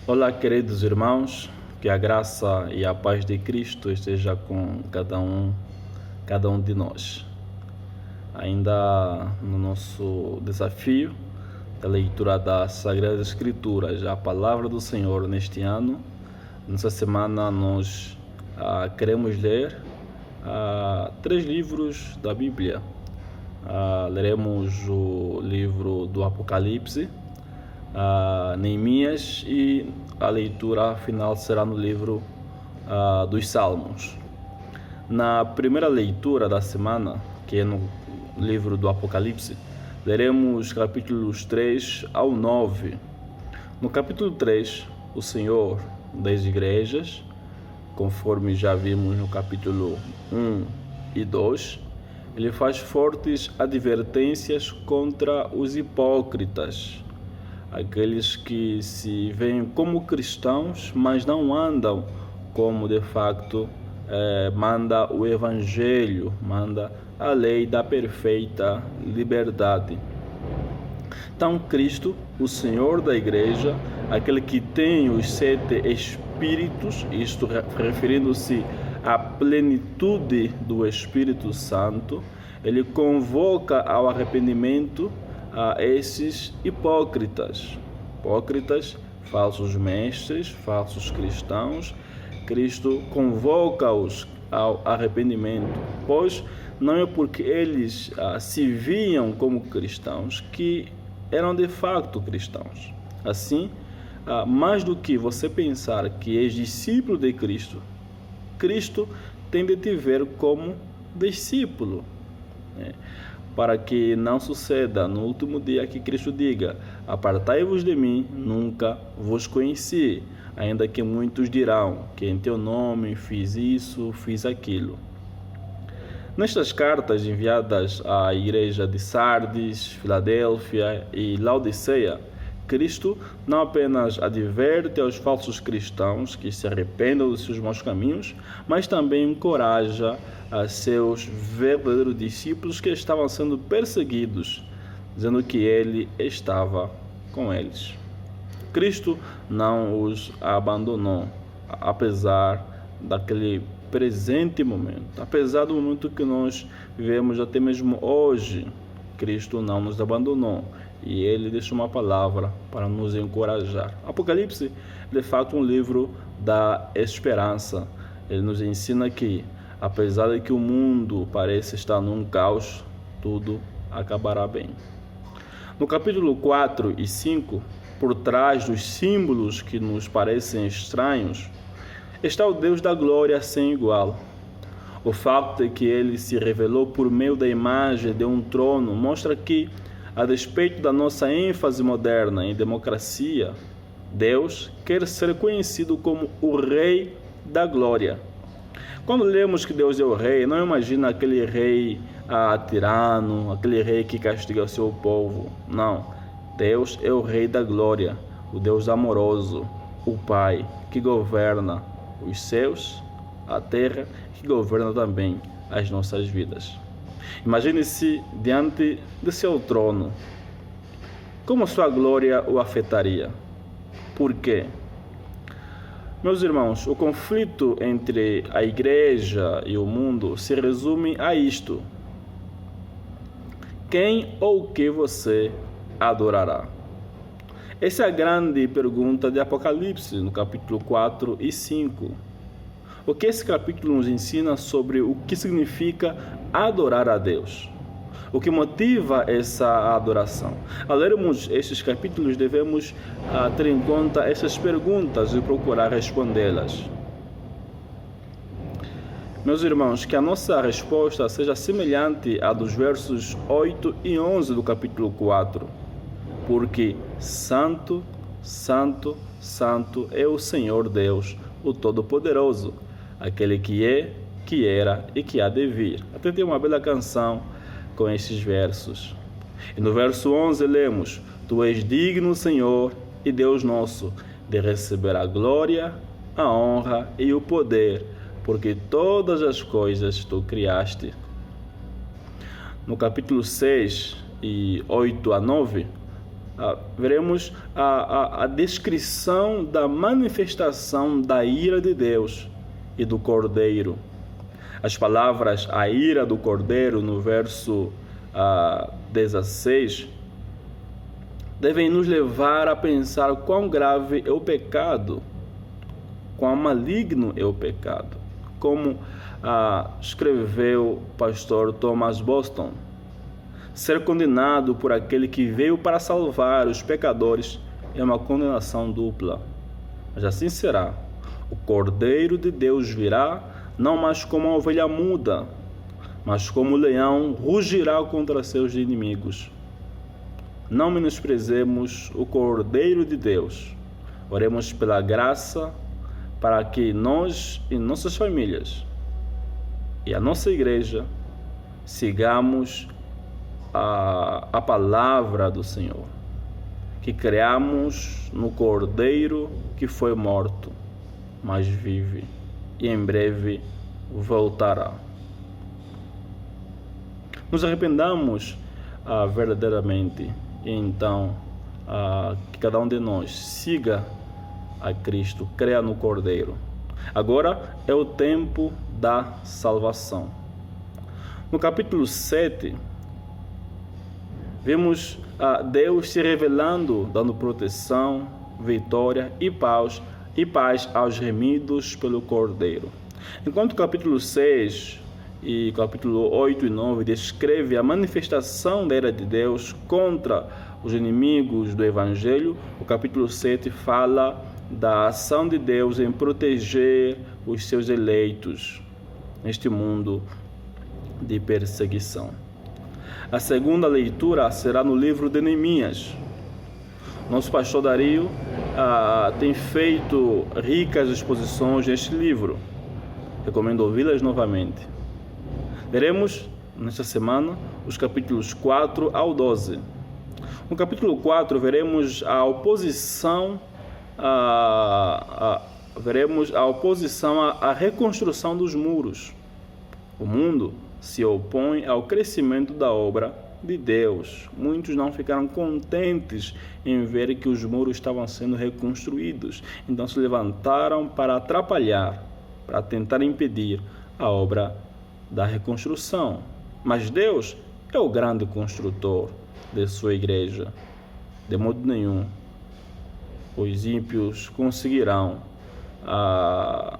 Olá, queridos irmãos, que a graça e a paz de Cristo esteja com cada um de nós. Ainda no nosso desafio da leitura das Sagradas Escrituras, a palavra do Senhor neste ano, nessa semana nós queremos ler 3 livros da Bíblia. Leremos o livro do Apocalipse, Neemias, e a leitura final será no livro dos Salmos. Na primeira leitura da semana, que é no livro do Apocalipse, leremos capítulos 3 ao 9. No capítulo 3, o Senhor das igrejas, conforme já vimos no capítulo 1 e 2, ele faz fortes advertências contra os hipócritas, aqueles que se veem como cristãos, mas não andam como de facto manda o Evangelho, manda a lei da perfeita liberdade. Então Cristo, o Senhor da igreja, aquele que tem os 7 Espíritos, isto referindo-se à plenitude do Espírito Santo, ele convoca ao arrependimento a esses hipócritas, falsos mestres, falsos cristãos. Cristo convoca-os ao arrependimento, pois não é porque eles se viam como cristãos que eram de facto cristãos. Assim, mais do que você pensar que és discípulo de Cristo, Cristo tem de te ver como discípulo, para que não suceda no último dia que Cristo diga: apartai-vos de mim, nunca vos conheci, ainda que muitos dirão que em teu nome fiz isso, fiz aquilo. Nestas cartas enviadas à igreja de Sardes, Filadélfia e Laodiceia, Cristo não apenas adverte aos falsos cristãos que se arrependam dos seus maus caminhos, mas também encoraja a seus verdadeiros discípulos que estavam sendo perseguidos, dizendo que ele estava com eles. Cristo não os abandonou, apesar daquele presente momento, apesar do momento que nós vivemos até mesmo hoje. Cristo não nos abandonou e ele deixou uma palavra para nos encorajar. Apocalipse, de fato, um livro da esperança. Ele nos ensina que, apesar de que o mundo pareça estar num caos, tudo acabará bem. No capítulo 4 e 5, por trás dos símbolos que nos parecem estranhos, está o Deus da glória sem igual. O fato de que ele se revelou por meio da imagem de um trono mostra que, a despeito da nossa ênfase moderna em democracia, Deus quer ser conhecido como o Rei da Glória. Quando lemos que Deus é o Rei, não imagina aquele rei tirano, aquele rei que castiga o seu povo. Não. Deus é o Rei da Glória, o Deus amoroso, o Pai que governa os céus, a terra, que governa também as nossas vidas. Imagine-se diante de seu trono. Como sua glória o afetaria? Por quê? Meus irmãos, o conflito entre a igreja e o mundo se resume a isto: quem ou o que você adorará? Essa é a grande pergunta de Apocalipse, no capítulo 4 e 5. O que esse capítulo nos ensina sobre o que significa adorar a Deus? O que motiva essa adoração? Ao lermos estes capítulos, devemos ter em conta essas perguntas e procurar respondê-las. Meus irmãos, que a nossa resposta seja semelhante à dos versos 8 e 11 do capítulo 4. Porque Santo, Santo, Santo é o Senhor Deus, o Todo-Poderoso, aquele que é, que era e que há de vir. Até tem uma bela canção com estes versos. E no verso 11 lemos: Tu és digno, Senhor e Deus nosso, de receber a glória, a honra e o poder, porque todas as coisas tu criaste. No capítulo 6 e 8 a 9, veremos a descrição da manifestação da ira de Deus e do Cordeiro. As palavras a ira do Cordeiro no verso 16 devem nos levar a pensar quão grave é o pecado, quão maligno é o pecado. Como escreveu o pastor Thomas Boston, ser condenado por aquele que veio para salvar os pecadores é uma condenação dupla. Mas assim será. O Cordeiro de Deus virá, não mais como uma ovelha muda, mas como o leão rugirá contra seus inimigos. Não menosprezemos o Cordeiro de Deus. Oremos pela graça para que nós e nossas famílias e a nossa igreja sigamos a palavra do Senhor, que creamos no Cordeiro que foi morto, mas vive e em breve voltará. Nos arrependamos verdadeiramente e então que cada um de nós siga a Cristo, creia no Cordeiro. Agora é o tempo da salvação. No capítulo 7, vemos Deus se revelando, dando proteção, vitória e paz aos remidos pelo Cordeiro. Enquanto o capítulo 6 e capítulo 8 e 9 descreve a manifestação da ira de Deus contra os inimigos do Evangelho, o capítulo 7 fala da ação de Deus em proteger os seus eleitos neste mundo de perseguição. A segunda leitura será no livro de Neemias. Nosso pastor Dario tem feito ricas exposições neste livro. Recomendo ouvi-las novamente. Veremos nesta semana os capítulos 4 ao 12. No capítulo 4 veremos a oposição à reconstrução dos muros. O mundo se opõe ao crescimento da obra de Deus. Muitos não ficaram contentes em ver que os muros estavam sendo reconstruídos. Então se levantaram para atrapalhar, para tentar impedir a obra da reconstrução. Mas Deus é o grande construtor de sua igreja. De modo nenhum os ímpios conseguirão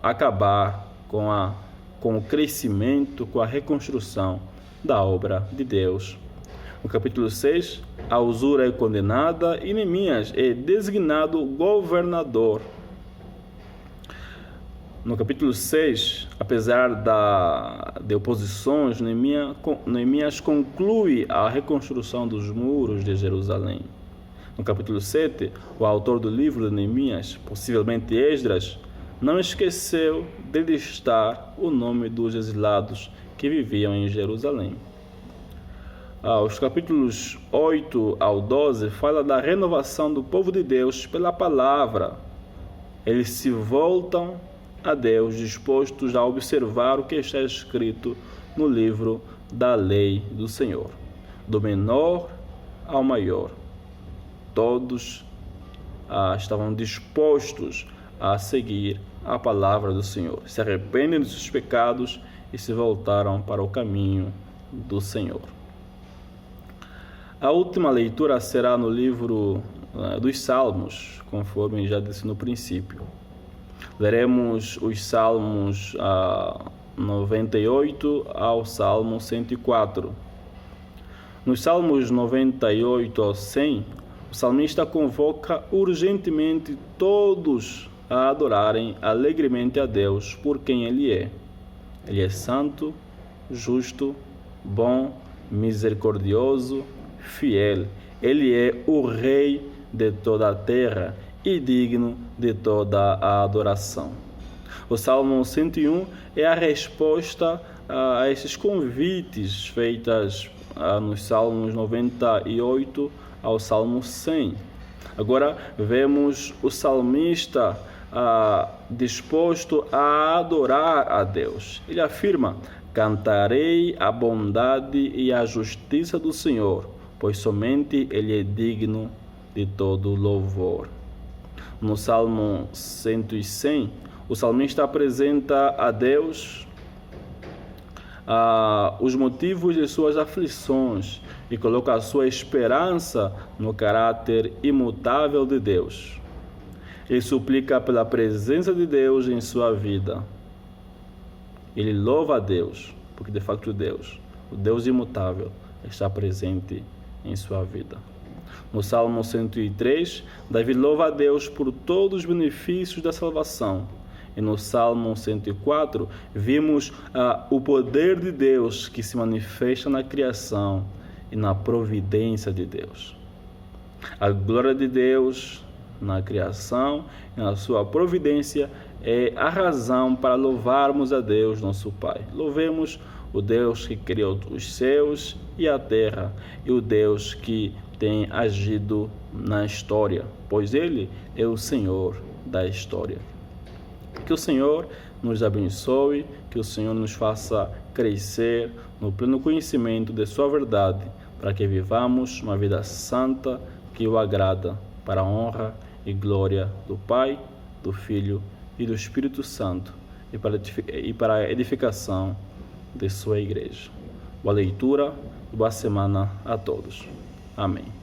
acabar com o crescimento, com a reconstrução da obra de Deus. No capítulo 6, a usura é condenada e Neemias é designado governador. No capítulo 6, apesar de oposições, Neemias conclui a reconstrução dos muros de Jerusalém. No capítulo 7, o autor do livro de Neemias, possivelmente Esdras, não esqueceu de listar o nome dos exilados que viviam em Jerusalém. Os capítulos 8 ao 12 fala da renovação do povo de Deus pela palavra. Eles se voltam a Deus, dispostos a observar o que está escrito no livro da lei do Senhor, do menor ao maior. Todos estavam dispostos a seguir a palavra do Senhor, se arrependem dos seus pecados e se voltaram para o caminho do Senhor. A última leitura será no livro dos Salmos, conforme já disse no princípio. Leremos os Salmos 98 ao Salmo 104. Nos Salmos 98 ao 100, o salmista convoca urgentemente todos a adorarem alegremente a Deus por quem Ele é. Ele é santo, justo, bom, misericordioso, fiel. Ele é o Rei de toda a terra e digno de toda a adoração. O Salmo 101 é a resposta a esses convites feitos nos Salmos 98 ao Salmo 100. Agora vemos o salmista disposto a adorar a Deus. Ele afirma: cantarei a bondade e a justiça do Senhor, pois somente Ele é digno de todo louvor. No Salmo 100, o salmista apresenta a Deus os motivos de suas aflições e coloca a sua esperança no caráter imutável de Deus. Ele suplica pela presença de Deus em sua vida. Ele louva a Deus, porque de facto Deus, o Deus imutável, está presente em sua vida. No Salmo 103, Davi louva a Deus por todos os benefícios da salvação. E no Salmo 104, vimos o poder de Deus que se manifesta na criação e na providência de Deus. A glória de Deus na criação e na sua providência é a razão para louvarmos a Deus, nosso Pai. Louvemos o Deus que criou os céus e a terra, e o Deus que tem agido na história, pois Ele é o Senhor da história. Que o Senhor nos abençoe, que o Senhor nos faça crescer no pleno conhecimento de sua verdade, para que vivamos uma vida santa que o agrada, para a honra e glória do Pai, do Filho e do Espírito Santo, e para a edificação de sua igreja. Boa leitura, boa semana a todos. Amém.